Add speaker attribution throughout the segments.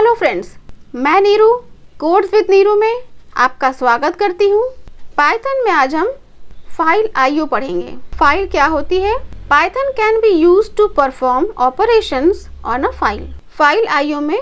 Speaker 1: Hello friends, मैं Neeru codes with Neeru में आपका स्वागत करती हूँ। पाइथन में आज हम फाइल आईओ पढ़ेंगे। फाइल क्या होती है? Python can be used to perform operations on a file. File IO में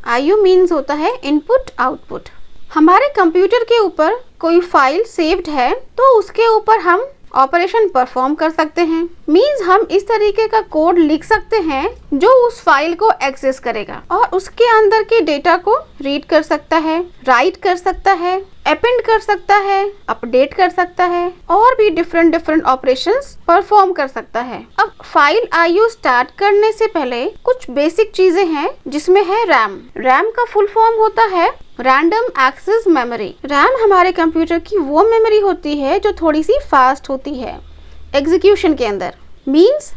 Speaker 1: आईओ मीन्स होता है इनपुट आउटपुट। हमारे कंप्यूटर के ऊपर कोई फाइल सेव्ड है तो उसके ऊपर हम ऑपरेशन परफॉर्म कर सकते हैं। मीन्स हम इस तरीके का कोड लिख सकते हैं जो उस फाइल को एक्सेस करेगा और उसके अंदर के डेटा को रीड कर सकता है, राइट कर सकता है, अपेंड कर सकता है, अपडेट कर सकता है और भी डिफरेंट ऑपरेशंस परफॉर्म कर सकता है। अब फाइल आईओ स्टार्ट करने से पहले कुछ बेसिक चीजें हैं जिसमें है रैम। रैम का फुल फॉर्म होता है रैंडम एक्सेस मेमोरी। रैम हमारे कंप्यूटर की वो मेमोरी होती है जो थोड़ी सी फास्ट होती है एग्जीक्यूशन के अंदर। मीन्स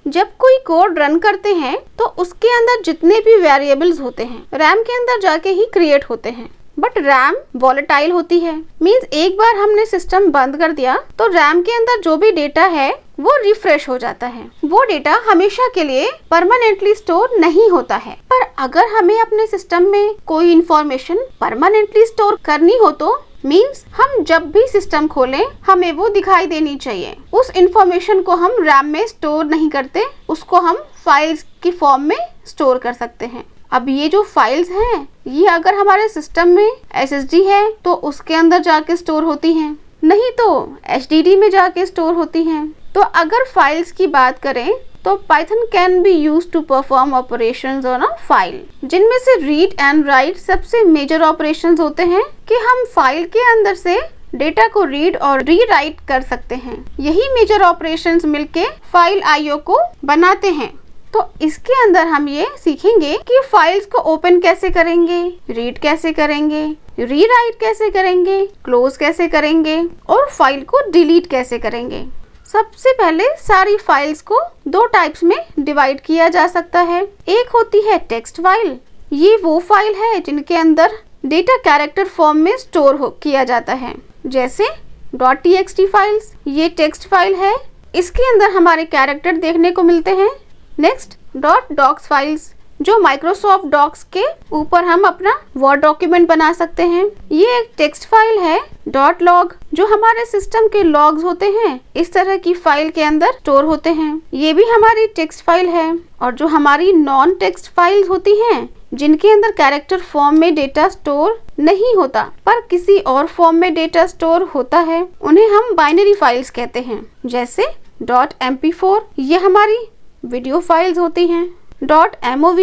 Speaker 1: जब कोई कोड रन करते हैं तो उसके अंदर जितने भी वेरिएबल्स होते हैं रैम के अंदर जाके ही क्रिएट होते हैं। बट रैम वॉलेटाइल होती है। मीन्स एक बार हमने सिस्टम बंद कर दिया तो रैम के अंदर जो भी डेटा है वो रिफ्रेश हो जाता है। वो डेटा हमेशा के लिए परमानेंटली स्टोर नहीं होता है। पर अगर हमें अपने सिस्टम में कोई इंफॉर्मेशन परमानेंटली स्टोर करनी हो तो मीन्स हम जब भी सिस्टम खोलें हमें वो दिखाई देनी चाहिए। उस इंफॉर्मेशन को हम रैम में स्टोर नहीं करते, उसको हम फाइल्स की फॉर्म में स्टोर कर सकते हैं। अब ये जो फाइल्स हैं ये अगर हमारे सिस्टम में SSD है तो उसके अंदर जाके स्टोर होती हैं, नहीं तो HDD में जाके स्टोर होती हैं। तो अगर फाइल्स की बात करें तो Python can be used to perform operations on a file, जिनमें से रीड एंड राइट सबसे मेजर ऑपरेशंस होते हैं कि हम फाइल के अंदर से डेटा को रीड और रीराइट कर सकते हैं। यही मेजर ऑपरेशंस मिलके फाइल आईओ को बनाते हैं। तो इसके अंदर हम ये सीखेंगे कि फाइल्स को ओपन कैसे करेंगे, रीड कैसे करेंगे, रीराइट कैसे करेंगे, क्लोज कैसे करेंगे और फाइल को डिलीट कैसे करेंगे। सबसे पहले सारी फाइल्स को दो टाइप्स में डिवाइड किया जा सकता है। एक होती है टेक्स्ट फाइल। ये वो फाइल है जिनके अंदर डेटा कैरेक्टर फॉर्म में स्टोर किया जाता है, जैसे .txt फाइल्स। ये टेक्स्ट फाइल है, इसके अंदर हमारे कैरेक्टर देखने को मिलते हैं। नेक्स्ट .docs फाइल्स, जो माइक्रोसॉफ्ट डॉक्स के ऊपर हम अपना वर्ड डॉक्यूमेंट बना सकते हैं। ये एक टेक्स्ट फाइल है। .log, जो हमारे सिस्टम के लॉग्स होते हैं इस तरह की फाइल के अंदर स्टोर होते हैं, ये भी हमारी टेक्स्ट फाइल है। और जो हमारी नॉन टेक्स्ट फाइल्स होती हैं जिनके अंदर कैरेक्टर फॉर्म में डेटा स्टोर नहीं होता पर किसी और फॉर्म में डेटा स्टोर होता है, उन्हें हम बाइनरी फाइल्स कहते हैं, जैसे .mp4 ये हमारी वीडियो फाइल्स होती हैं। .mov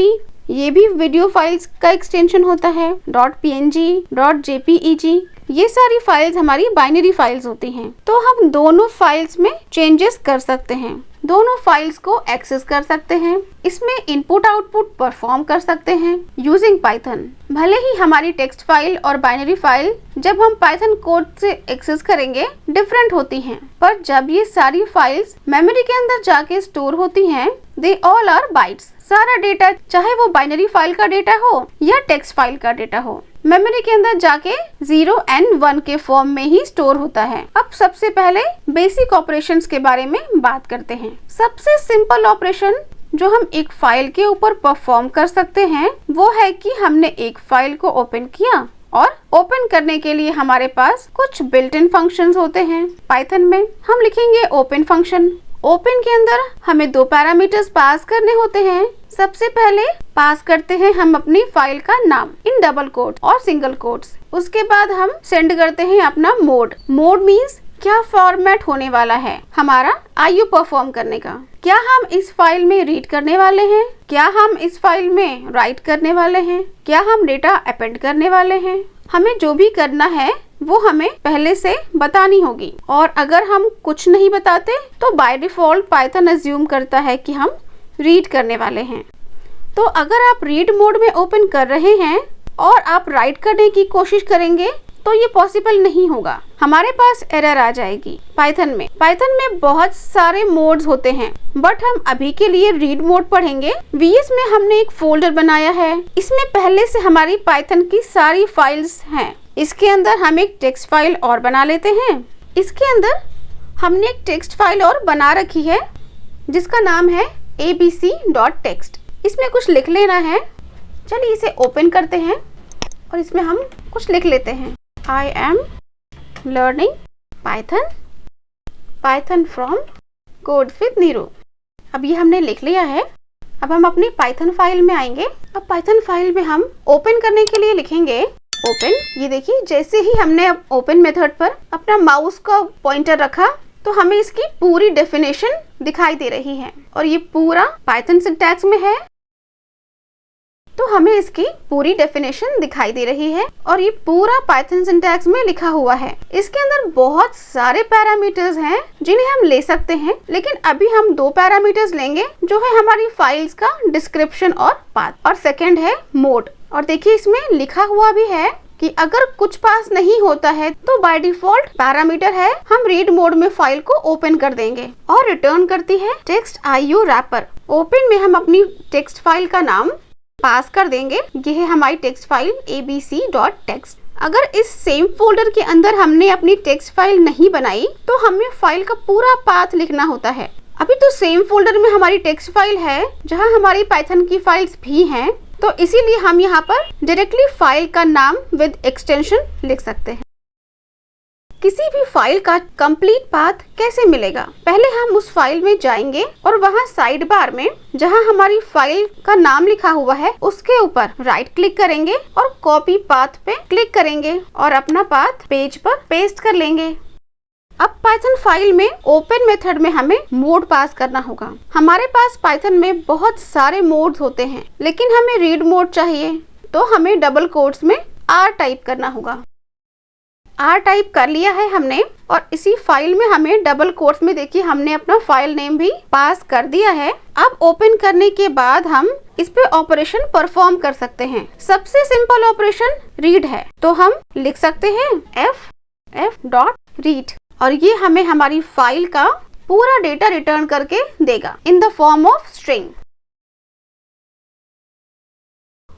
Speaker 1: ये भी वीडियो फाइल्स का एक्सटेंशन होता है। .png, .jpeg ये सारी फाइल्स हमारी बाइनरी फाइल्स होती हैं। तो हम दोनों फाइल्स में चेंजेस कर सकते हैं, दोनों फाइल्स को एक्सेस कर सकते हैं। इसमें इनपुट आउटपुट परफॉर्म कर सकते हैं यूजिंग पाइथन। भले ही हमारी टेक्स्ट फाइल और बाइनरी फाइल जब हम पाइथन कोड से एक्सेस करेंगे डिफरेंट होती हैं, पर जब ये सारी फाइल्स मेमोरी के अंदर जाके स्टोर होती हैं, दे ऑल आर बाइट्स। सारा डेटा, चाहे वो बाइनरी फाइल का डेटा हो या टेक्स्ट फाइल का डेटा हो, मेमोरी के अंदर जाके 0 and 1 के फॉर्म में ही स्टोर होता है। अब सबसे पहले बेसिक ऑपरेशंस के बारे में बात करते हैं। सबसे सिंपल ऑपरेशन जो हम एक फाइल के ऊपर परफॉर्म कर सकते हैं वो है कि हमने एक फाइल को ओपन किया और ओपन करने के लिए हमारे पास कुछ बिल्ट इन फंक्शंस होते हैं। पाइथन में हम लिखेंगे ओपन फंक्शन। ओपन के अंदर हमें दो पैरामीटर्स पास करने होते हैं। सबसे पहले पास करते हैं हम अपनी फाइल का नाम इन डबल कोट और सिंगल कोट्स। उसके बाद हम सेंड करते हैं अपना मोड। मोड मीन्स क्या फॉर्मेट होने वाला है हमारा आईओ परफॉर्म करने का। क्या हम इस फाइल में रीड करने वाले हैं, क्या हम इस फाइल में राइट करने वाले हैं, क्या हम डेटा अपेंड करने वाले हैं। हमें जो भी करना है वो हमें पहले से बतानी होगी। और अगर हम कुछ नहीं बताते तो बाय डिफॉल्ट पाइथन अज्यूम करता है कि हम रीड करने वाले हैं। तो अगर आप रीड मोड में ओपन कर रहे हैं और आप राइट करने की कोशिश करेंगे तो ये पॉसिबल नहीं होगा, हमारे पास एरर आ जाएगी। पाइथन में बहुत सारे मोड्स होते हैं, बट हम अभी के लिए रीड मोड पढ़ेंगे। VS में हमने एक फोल्डर बनाया है, इसमें पहले से हमारी पाइथन की सारी फाइल्स हैं। इसके अंदर हम एक टेक्स्ट फाइल और बना लेते हैं। इसके अंदर हमने एक टेक्स्ट फाइल और बना रखी है जिसका नाम है abc.txt। इसमें कुछ लिख लेना है। चलिए इसे ओपन करते हैं और इसमें हम कुछ लिख लेते हैं। I am learning Python from codes with Neeru. अब ये हमने लिख लिया है। अब हम अपनी पाइथन फाइल में आएंगे। अब पाइथन फाइल में हम ओपन करने के लिए लिखेंगे ओपन। ये देखिए जैसे ही हमने अब ओपन मेथड पर अपना माउस का पॉइंटर रखा तो हमें इसकी पूरी डेफिनेशन दिखाई दे रही है और ये पूरा पाइथन सिंटैक्स में है, तो हमें इसकी पूरी डेफिनेशन दिखाई दे रही है और ये पूरा पाइथन सिंटैक्स में लिखा हुआ है। इसके अंदर बहुत सारे पैरामीटर्स हैं जिन्हें हम ले सकते हैं, लेकिन अभी हम 2 पैरामीटर्स लेंगे जो है हमारी फाइल्स का डिस्क्रिप्शन और पाथ, और सेकंड है मोड। और देखिए इसमें लिखा हुआ भी है कि अगर कुछ पास नहीं होता है तो बाय डिफॉल्ट पैरामीटर है हम रीड मोड में फाइल को ओपन कर देंगे और रिटर्न करती है टेक्स्ट IO रैपर। ओपन में हम अपनी टेक्स्ट फाइल का नाम पास कर देंगे। ये है हमारी टेक्स्ट फाइल abc.txt। अगर इस सेम फोल्डर के अंदर हमने अपनी टेक्स्ट फाइल नहीं बनाई तो हमें फाइल का पूरा पाथ लिखना होता है। अभी तो सेम फोल्डर में हमारी टेक्स्ट फाइल है जहां हमारी पाइथन की फाइल्स भी हैं, तो इसीलिए हम यहाँ पर डायरेक्टली फाइल का नाम विद एक्सटेंशन लिख सकते हैं। किसी भी फाइल का कंप्लीट पाथ कैसे मिलेगा? पहले हम उस फाइल में जाएंगे और वहाँ साइड बार में जहाँ हमारी फाइल का नाम लिखा हुआ है उसके ऊपर राइट क्लिक करेंगे और कॉपी पाथ पे क्लिक करेंगे और अपना पाथ पेज पर पेस्ट कर लेंगे। अब पाइथन फाइल में ओपन मेथड में हमें मोड पास करना होगा। हमारे पास पाइथन में बहुत सारे मोड्स होते हैं, लेकिन हमें रीड मोड चाहिए तो हमें डबल कोट्स में R टाइप करना होगा। R टाइप कर लिया है हमने और इसी फाइल में हमें डबल कोट्स में देखिए हमने अपना फाइल नेम भी पास कर दिया है। अब ओपन करने के बाद हम इस पे ऑपरेशन परफॉर्म कर सकते हैं। सबसे सिंपल ऑपरेशन रीड है, तो हम लिख सकते हैं f.read और ये हमें हमारी फाइल का पूरा डेटा रिटर्न करके देगा in the form of string.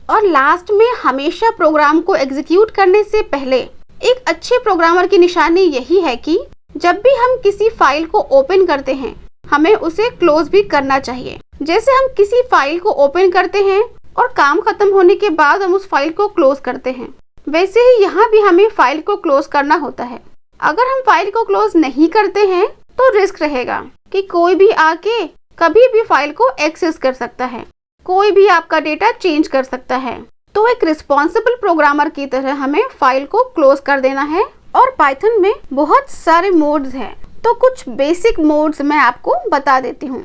Speaker 1: और लास्ट में हमेशा प्रोग्राम को एग्जीक्यूट करने से पहले एक अच्छे प्रोग्रामर की निशानी यही है कि जब भी हम किसी फाइल को ओपन करते हैं हमें उसे क्लोज भी करना चाहिए। जैसे हम किसी फाइल को ओपन करते हैं और काम खत्म होने के बाद हम उस फाइल को क्लोज करते हैं, वैसे ही यहाँ भी हमें फाइल को क्लोज करना होता है। अगर हम फाइल को क्लोज नहीं करते हैं तो रिस्क रहेगा कि कोई भी आके कभी भी फाइल को एक्सेस कर सकता है, कोई भी आपका डेटा चेंज कर सकता है। तो एक रिस्पॉन्सिबल प्रोग्रामर की तरह हमें फाइल को क्लोज कर देना है। और पाइथन में बहुत सारे मोड्स हैं, तो कुछ बेसिक मोड्स मैं आपको बता देती हूँ।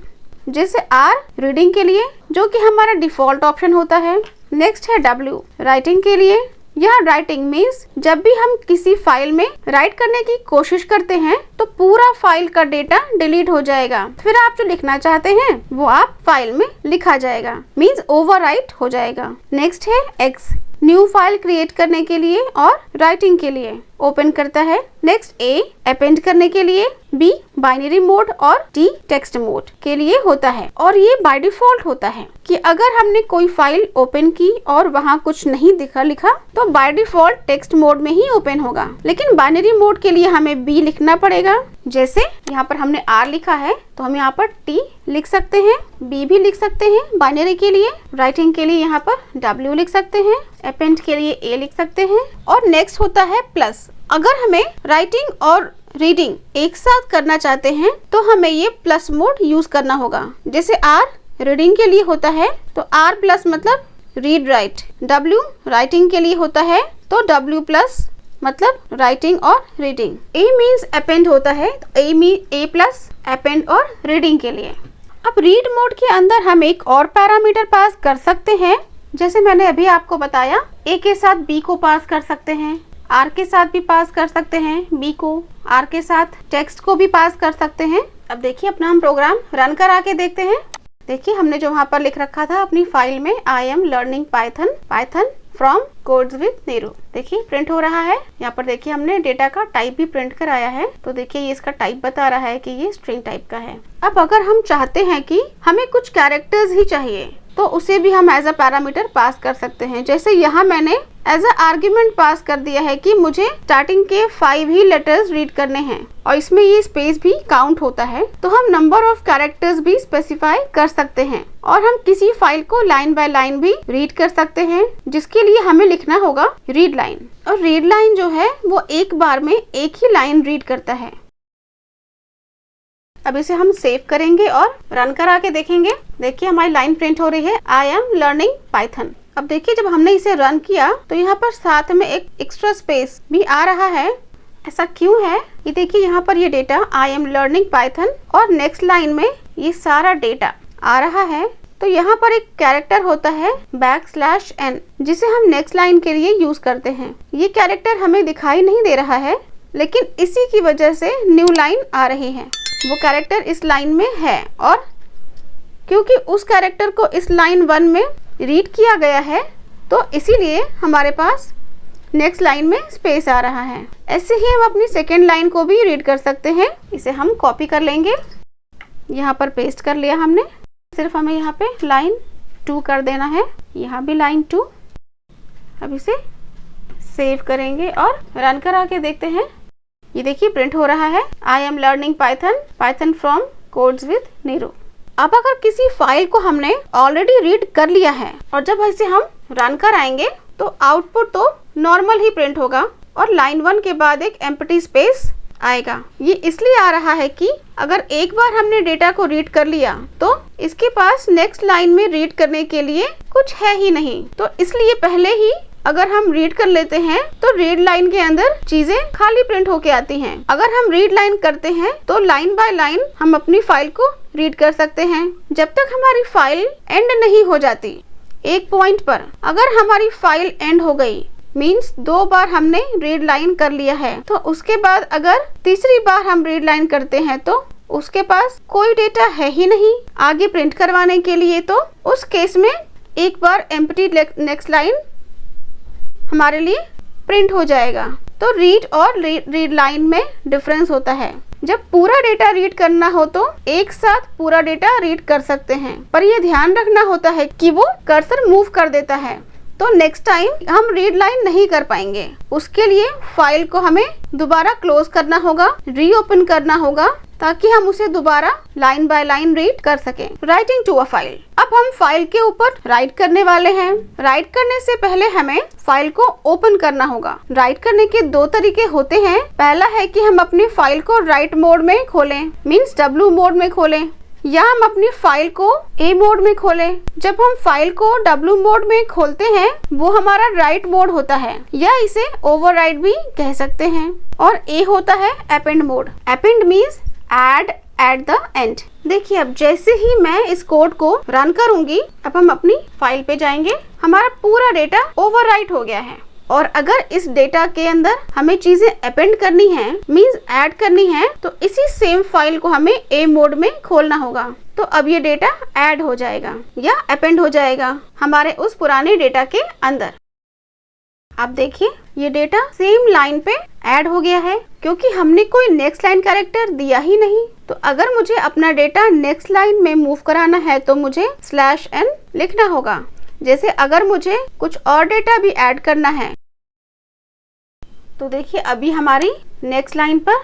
Speaker 1: जैसे R रीडिंग के लिए, जो कि हमारा डिफॉल्ट ऑप्शन होता है। नेक्स्ट है W राइटिंग के लिए। यह राइटिंग मीन्स जब भी हम किसी फाइल में राइट करने की कोशिश करते हैं तो पूरा फाइल का डेटा डिलीट हो जाएगा, फिर आप जो लिखना चाहते हैं वो आप फाइल में लिखा जाएगा, मीन्स ओवरराइट हो जाएगा। नेक्स्ट है X न्यू फाइल क्रिएट करने के लिए और राइटिंग के लिए ओपन करता है। नेक्स्ट A अपेंड करने के लिए, B बाइनरी मोड और D टेक्स्ट मोड के लिए होता है। और ये बाय डिफॉल्ट होता है कि अगर हमने कोई फाइल ओपन की और वहाँ कुछ नहीं लिखा तो बाय डिफॉल्ट टेक्स्ट मोड में ही ओपन होगा, लेकिन बाइनरी मोड के लिए हमें B लिखना पड़ेगा। जैसे यहाँ पर हमने R लिखा है तो हम यहाँ पर T लिख सकते हैं, B भी लिख सकते हैं बाइनरी के लिए। राइटिंग के लिए यहाँ पर W लिख सकते हैं, अपेंड के लिए A लिख सकते हैं। और नेक्स्ट होता है प्लस। अगर हमें राइटिंग और रीडिंग एक साथ करना चाहते हैं तो हमें ये प्लस मोड यूज करना होगा। जैसे R रीडिंग के लिए होता है तो R प्लस मतलब रीड राइट, W राइटिंग के लिए होता है तो W प्लस मतलब राइटिंग और रीडिंग। A मीन्स अपेंड होता है तो A प्लस अपेंड और रीडिंग के लिए। अब रीड मोड के अंदर हम एक और पैरामीटर पास कर सकते हैं। जैसे मैंने अभी आपको बताया, A के साथ B को पास कर सकते हैं, R के साथ भी पास कर सकते हैं B को, R के साथ टेक्स्ट को भी पास कर सकते हैं। अब देखिए अपना हम प्रोग्राम रन करा के देखते हैं। देखिए हमने जो वहाँ पर लिख रखा था अपनी फाइल में, I am learning Python from codes with Neeru, देखिए प्रिंट हो रहा है। यहाँ पर देखिए हमने डेटा का टाइप भी प्रिंट कराया है, तो देखिए ये इसका टाइप बता रहा है कि ये स्ट्रिंग टाइप का है। अब अगर हम चाहते हैं कि हमें कुछ कैरेक्टर्स ही चाहिए तो उसे भी हम एज अ पैरामीटर पास कर सकते हैं। जैसे यहाँ मैंने एज अ आर्ग्यूमेंट पास कर दिया है कि मुझे स्टार्टिंग के 5 ही लेटर्स रीड करने हैं और इसमें ये स्पेस भी काउंट होता है। तो हम नंबर ऑफ कैरेक्टर्स भी स्पेसिफाई कर सकते हैं और हम किसी फाइल को लाइन बाय लाइन भी रीड कर सकते हैं, जिसके लिए हमें लिखना होगा रीड लाइन। और रीड लाइन जो है वो एक बार में एक ही लाइन रीड करता है। अब इसे हम सेव करेंगे और रन करा के देखेंगे। देखिए हमारी लाइन प्रिंट हो रही है, आई एम लर्निंग पाइथन। अब देखिए जब हमने इसे रन किया तो यहाँ पर साथ में एक एक्स्ट्रा स्पेस भी आ रहा है। ऐसा क्यों है? ये देखिए यहाँ पर ये data I am learning Python और नेक्स्ट लाइन में ये सारा डेटा आ रहा है। तो यहाँ पर एक कैरेक्टर होता है \n, जिसे हम नेक्स्ट लाइन के लिए यूज करते हैं। ये कैरेक्टर हमें दिखाई नहीं दे रहा है, लेकिन इसी की वजह से न्यू लाइन आ रही है। वो कैरेक्टर इस लाइन में है और क्योंकि उस कैरेक्टर को इस लाइन 1 में रीड किया गया है तो इसीलिए हमारे पास नेक्स्ट लाइन में स्पेस आ रहा है। ऐसे ही हम अपनी सेकेंड लाइन को भी रीड कर सकते हैं। इसे हम कॉपी कर लेंगे, यहाँ पर पेस्ट कर लिया हमने। सिर्फ हमें यहाँ पे लाइन 2 कर देना है, यहाँ भी लाइन 2। अब इसे सेव करेंगे और रन करा के देखते हैं। ये देखिए प्रिंट हो रहा है, I am learning Python from codes with Neeru. अब अगर किसी फाइल को हमने ऑलरेडी रीड कर लिया है और जब इसे हम रन कराएंगे तो आउटपुट तो नॉर्मल ही प्रिंट होगा और लाइन 1 के बाद एक एम्प्टी स्पेस आएगा। ये इसलिए आ रहा है कि अगर एक बार हमने डेटा को रीड कर लिया तो इसके पास नेक्स्ट लाइन में रीड करने के लिए कुछ है ही नहीं। तो इसलिए पहले ही अगर हम रीड कर लेते हैं तो रीड लाइन के अंदर चीजें खाली प्रिंट होके आती हैं। अगर हम रीड लाइन करते हैं तो लाइन बाय लाइन हम अपनी फाइल को रीड कर सकते हैं जब तक हमारी फाइल एंड नहीं हो जाती। एक पॉइंट पर अगर हमारी फाइल एंड हो गई, मीन्स 2 बार हमने रीड लाइन कर लिया है, तो उसके बाद अगर तीसरी बार हम रीड लाइन करते हैं तो उसके पास कोई डेटा है ही नहीं आगे प्रिंट करवाने के लिए। तो उस केस में एक बार एम्प्टी नेक्स्ट लाइन हमारे लिए प्रिंट हो जाएगा। तो रीड और रीड लाइन में डिफरेंस होता है। जब पूरा डेटा रीड करना हो तो एक साथ पूरा डेटा रीड कर सकते हैं, पर यह ध्यान रखना होता है कि वो कर्सर मूव कर देता है तो नेक्स्ट टाइम हम रीड लाइन नहीं कर पाएंगे। उसके लिए फाइल को हमें दोबारा क्लोज करना होगा, रीओपन करना होगा, ताकि हम उसे दोबारा लाइन बाय लाइन रीड कर सकें। Writing to a file. अब हम फाइल के ऊपर राइट करने वाले हैं। राइट करने से पहले हमें फाइल को ओपन करना होगा। राइट करने के 2 तरीके होते हैं। पहला है कि हम अपनी फाइल को राइट मोड में खोलें, मीन्स W मोड में खोलें, या हम अपनी फाइल को A मोड में खोलें। जब हम फाइल को W मोड में खोलते हैं वो हमारा राइट मोड होता है, या इसे ओवरराइट भी कह सकते हैं। और A होता है append mode. Append means add at the end. देखिए अब जैसे ही मैं इस कोड को रन करूंगी, अब हम अपनी फाइल पे जाएंगे, हमारा पूरा डेटा ओवरराइट हो गया है। और अगर इस डेटा के अंदर हमें चीजें अपेंड करनी है, मीन्स ऐड करनी है, तो इसी सेम फाइल को हमें A मोड में खोलना होगा। तो अब ये डेटा ऐड हो जाएगा या अपेंड हो जाएगा हमारे उस पुराने डेटा के अंदर। अब देखिए ये डेटा सेम लाइन पे ऐड हो गया है क्योंकि हमने कोई नेक्स्ट लाइन कैरेक्टर दिया ही नहीं। तो अगर मुझे अपना डेटा नेक्स्ट लाइन में मूव कराना है तो मुझे /n लिखना होगा। जैसे अगर मुझे कुछ और डेटा भी ऐड करना है तो देखिए अभी हमारी नेक्स्ट लाइन पर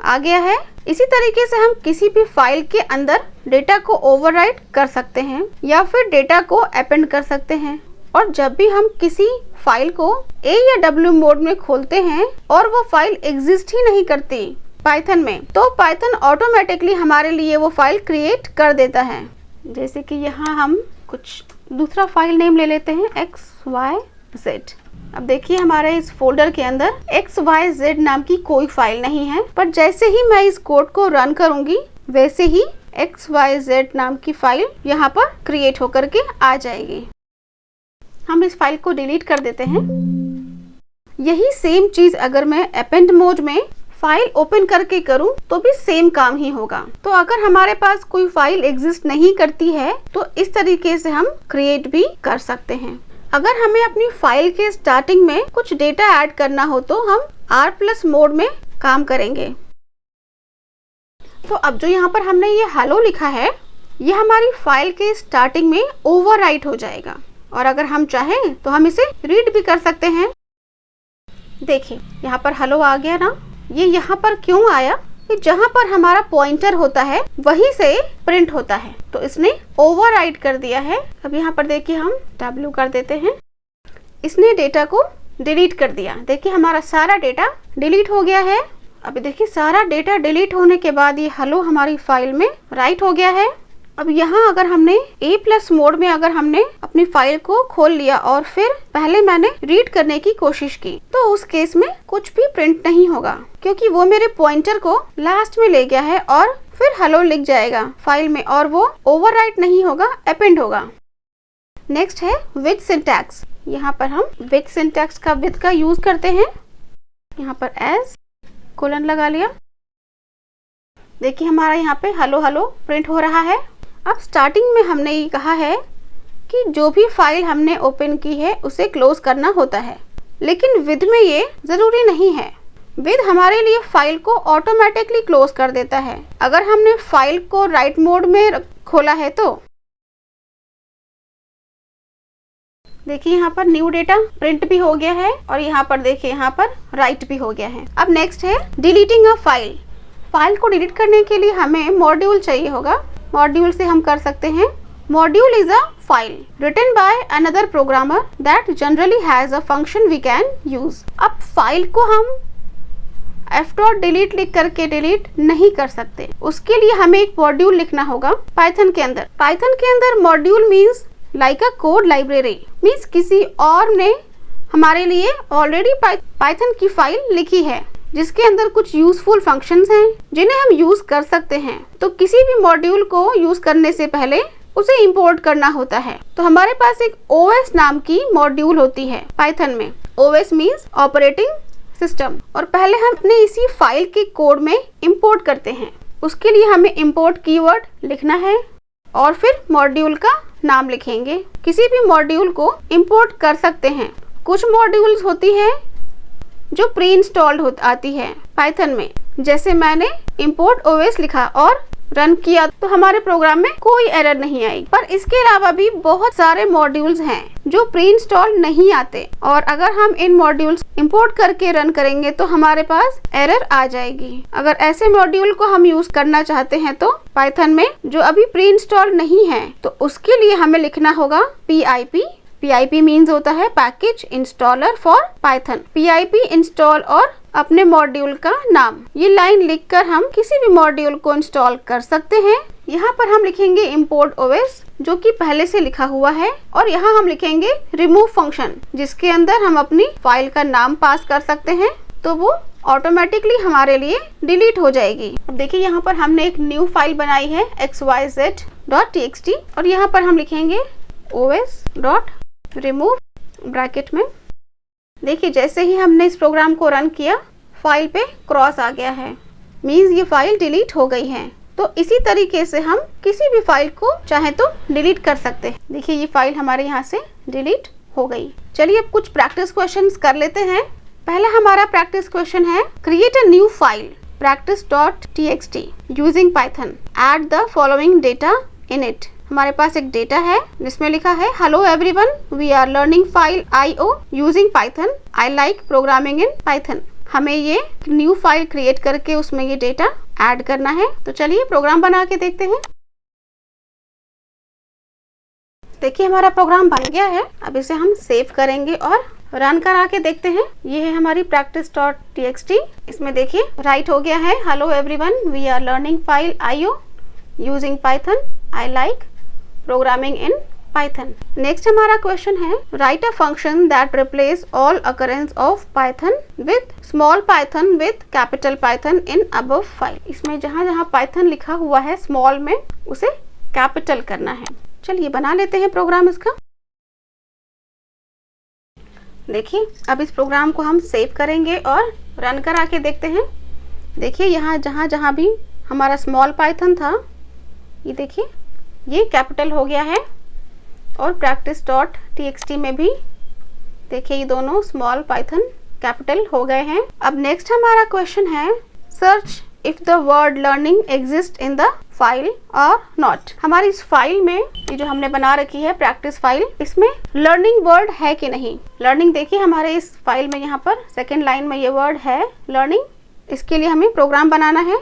Speaker 1: आ गया है। इसी तरीके से हम किसी भी फाइल के अंदर डेटा को ओवरराइट कर सकते हैं या फिर डेटा को अपेंड कर सकते हैं। और जब भी हम किसी फाइल को A या W मोड में खोलते हैं और वो फाइल एग्जिस्ट ही नहीं करती पाइथन में, तो पाइथन ऑटोमेटिकली हमारे लिए वो फाइल क्रिएट कर देता है। जैसे कि यहाँ हम कुछ दूसरा फाइल नेम ले लेते हैं XYZ। अब देखिए हमारे इस फोल्डर के अंदर XYZ नाम की कोई फाइल नहीं है, पर जैसे ही मैं इस कोड को रन करूंगी वैसे ही XYZ नाम की फाइल यहाँ पर क्रिएट होकर के आ जाएगी। हम इस फाइल को डिलीट कर देते हैं। यही सेम चीज अगर मैं अपेंड मोड में फाइल ओपन करके करूं तो भी सेम काम ही होगा। तो अगर हमारे पास कोई फाइल एग्जिस्ट नहीं करती है तो इस तरीके से हम क्रिएट भी कर सकते हैं। अगर हमें अपनी फाइल के स्टार्टिंग में कुछ डेटा ऐड करना हो तो हम R+ मोड में काम करेंगे। तो अब जो यहाँ पर हमने ये हेलो लिखा है, ये हमारी फाइल के स्टार्टिंग में ओवरराइट हो जाएगा। और अगर हम चाहें तो हम इसे रीड भी कर सकते हैं। देखिए यहाँ पर हेलो आ गया ना, ये यहाँ पर क्यों आया कि जहाँ पर हमारा पॉइंटर होता है वहीं से प्रिंट होता है, तो इसने ओवरराइड कर दिया है। अब यहाँ पर देखिए हम W कर देते हैं, इसने डेटा को डिलीट कर दिया। देखिए हमारा सारा डेटा डिलीट हो गया है। अभी देखिए सारा डेटा डिलीट होने के बाद ये हेलो हमारी फाइल में राइट हो गया है। अब यहाँ अगर हमने A+ मोड में अगर हमने अपनी फाइल को खोल लिया और फिर पहले मैंने रीड करने की कोशिश की, तो उस केस में कुछ भी प्रिंट नहीं होगा, क्योंकि वो मेरे पॉइंटर को लास्ट में ले गया है और फिर हेलो लिख जाएगा फाइल में, और वो ओवरराइट नहीं होगा, अपेंड होगा। नेक्स्ट है विद सिंटैक्स। यहाँ पर हम विद सिंटैक्स का विद का यूज करते हैं। यहाँ पर एज कोलन लगा लिया। देखिए हमारा यहाँ पे हेलो हेलो प्रिंट हो रहा है। अब स्टार्टिंग में हमने ये कहा है कि जो भी फाइल हमने ओपन की है उसे क्लोज करना होता है, लेकिन विद में ये जरूरी नहीं है। विद हमारे लिए फाइल को ऑटोमेटिकली क्लोज कर देता है अगर हमने फाइल को राइट मोड में खोला है तो। देखिए यहाँ पर न्यू डेटा प्रिंट भी हो गया है और यहाँ पर देखिए यहाँ पर राइट भी हो गया है। अब नेक्स्ट है डिलीटिंग अ फाइल। फाइल को डिलीट करने के लिए हमें मॉड्यूल चाहिए होगा। मॉड्यूल से हम कर सकते हैं। Module is a file written by another programmer that generally has a function we can use. अब फाइल को हम f.delete लिख करके डिलीट नहीं कर सकते, उसके लिए हमें एक मॉड्यूल लिखना होगा पाइथन के अंदर। पाइथन के अंदर module means like a code library, means किसी और ने हमारे लिए ऑलरेडी पाइथन की फाइल लिखी है जिसके अंदर कुछ यूजफुल फंक्शंस हैं जिन्हें हम यूज कर सकते हैं। तो किसी भी मॉड्यूल को यूज करने से पहले उसे इंपोर्ट करना होता है। तो हमारे पास एक OS नाम की मॉड्यूल होती है पाइथन में। OS मीन्स ऑपरेटिंग सिस्टम, और पहले हम अपने इसी फाइल के कोड में इंपोर्ट करते हैं। उसके लिए हमें इंपोर्ट कीवर्ड लिखना है और फिर मॉड्यूल का नाम लिखेंगे। किसी भी मॉड्यूल को इंपोर्ट कर सकते हैं। कुछ मॉड्यूल्स होती है जो प्री इंस्टॉल्ड आती है पाइथन में, जैसे मैंने इंपोर्ट OS लिखा और रन किया तो हमारे प्रोग्राम में कोई एरर नहीं आएगी। पर इसके अलावा भी बहुत सारे मॉड्यूल्स हैं जो प्री इंस्टॉल नहीं आते, और अगर हम इन मॉड्यूल्स इंपोर्ट करके रन करेंगे तो हमारे पास एरर आ जाएगी। अगर ऐसे मॉड्यूल को हम यूज करना चाहते हैं तो पाइथन में जो अभी प्री इंस्टॉल नहीं है, तो उसके लिए हमें लिखना होगा PIP। PIP मीन्स होता है package installer for Python. PIP install और अपने मॉड्यूल का नाम, ये लाइन लिखकर हम किसी भी मॉड्यूल को इंस्टॉल कर सकते हैं। यहाँ पर हम लिखेंगे इंपोर्ट OS जो कि पहले से लिखा हुआ है, और यहाँ हम लिखेंगे रिमूव फंक्शन जिसके अंदर हम अपनी फाइल का नाम पास कर सकते हैं, तो वो ऑटोमेटिकली हमारे लिए डिलीट हो जाएगी। अब देखिए यहाँ पर हमने एक न्यू फाइल बनाई है xyz.txt, और यहाँ पर हम लिखेंगे os.remove ब्रैकेट में। देखिए जैसे ही हमने इस प्रोग्राम को रन किया फाइल पे क्रॉस आ गया है, मीन्स ये फाइल डिलीट हो गई है। तो इसी तरीके से हम किसी भी फाइल को चाहे तो डिलीट कर सकते हैं। देखिए ये फाइल हमारे यहाँ से डिलीट हो गई। चलिए अब कुछ प्रैक्टिस क्वेश्चंस कर लेते हैं। पहला हमारा प्रैक्टिस क्वेश्चन है create a new file practice.txt using Python, add the following data in it. हमारे पास एक डेटा है जिसमें लिखा है hello everyone, we are learning file IO using Python, I like programming in Python. हमें ये न्यू फाइल क्रिएट करके उसमें ये डेटा ऐड करना है। तो चलिए प्रोग्राम बना के देखते हैं। देखिए हमारा प्रोग्राम बन गया है। अब इसे हम सेव करेंगे और रन करा के देखते हैं। ये है हमारी practice.txt। इसमें देखिए राइट हो गया है hello everyone, we are learning file IO using Python, I like programming in Python. Next हमारा क्वेश्चन है write a function that replace all occurrence of Python with small Python with capital Python in above file. इसमें जहाँ जहाँ Python लिखा हुआ है small में उसे कैपिटल करना है। चलिए बना लेते हैं प्रोग्राम इसका। देखिए अब इस प्रोग्राम को हम सेव करेंगे और रन करा के देखते हैं। देखिए यहाँ जहाँ जहाँ भी हमारा स्मॉल पाइथन था, ये देखिए ये कैपिटल हो गया है, और practice.txt में भी देखिए ये दोनों स्मॉल पाइथन कैपिटल हो गए हैं। अब नेक्स्ट हमारा क्वेश्चन है search if the word learning exist in the file और नॉट। हमारी इस फाइल में ये जो हमने बना रखी है प्रैक्टिस फाइल, इसमें लर्निंग वर्ड है कि नहीं। लर्निंग देखिए हमारे इस फाइल में यहाँ पर सेकेंड लाइन में ये वर्ड है लर्निंग। इसके लिए हमें प्रोग्राम बनाना है।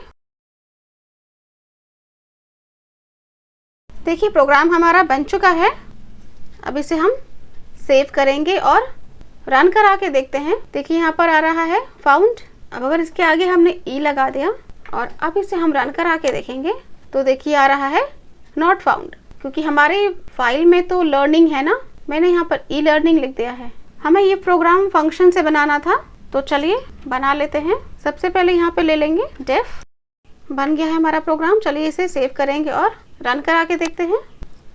Speaker 1: देखिए प्रोग्राम हमारा बन चुका है। अब इसे हम सेव करेंगे और रन करा के देखते हैं। देखिए यहाँ पर आ रहा है फाउंड। अब अगर इसके आगे हमने ई लगा दिया और अब इसे हम रन करा के देखेंगे तो देखिए आ रहा है नॉट फाउंड, क्योंकि हमारे फाइल में तो लर्निंग है ना, मैंने यहाँ पर ई लर्निंग लिख दिया है। हमें ये प्रोग्राम फंक्शन से बनाना था, तो चलिए बना लेते हैं। सबसे पहले यहाँ पे ले लेंगे डेफ। बन गया है हमारा प्रोग्राम। चलिए इसे सेव करेंगे और रन करा के देखते हैं।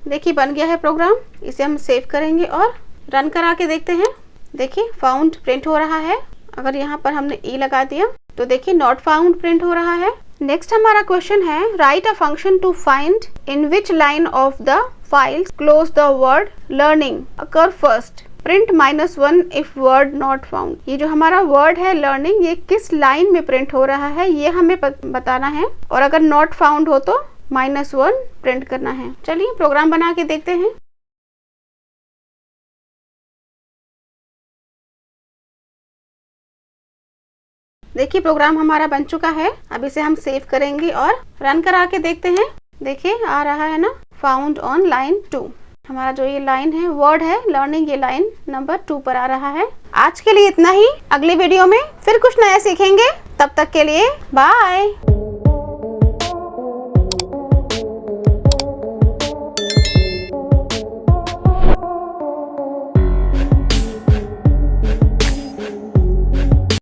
Speaker 1: देखिए बन गया है प्रोग्राम। इसे हम सेव करेंगे और रन करा के देखते हैं। देखिए फाउंड प्रिंट हो रहा है। अगर यहाँ पर हमने ई लगा दिया तो देखिए नॉट फाउंड प्रिंट हो रहा है। नेक्स्ट हमारा क्वेश्चन है write a function to find in which line of the file close the word learning occur first, print -1 if word not found. ये जो हमारा वर्ड है लर्निंग, ये किस लाइन में प्रिंट हो रहा है ये हमें बताना है, और अगर नॉट फाउंड हो तो -1 प्रिंट करना है। चलिए प्रोग्राम बना के देखते हैं। देखिए प्रोग्राम हमारा बन चुका है। अब इसे हम सेव करेंगे और रन करा के देखते हैं। देखिए आ रहा है ना फाउंड ऑन लाइन 2। हमारा जो ये लाइन है वर्ड है लर्निंग, ये लाइन नंबर 2 पर आ रहा है। आज के लिए इतना ही। अगली वीडियो में फिर कुछ नया सीखेंगे। तब तक के लिए बाय।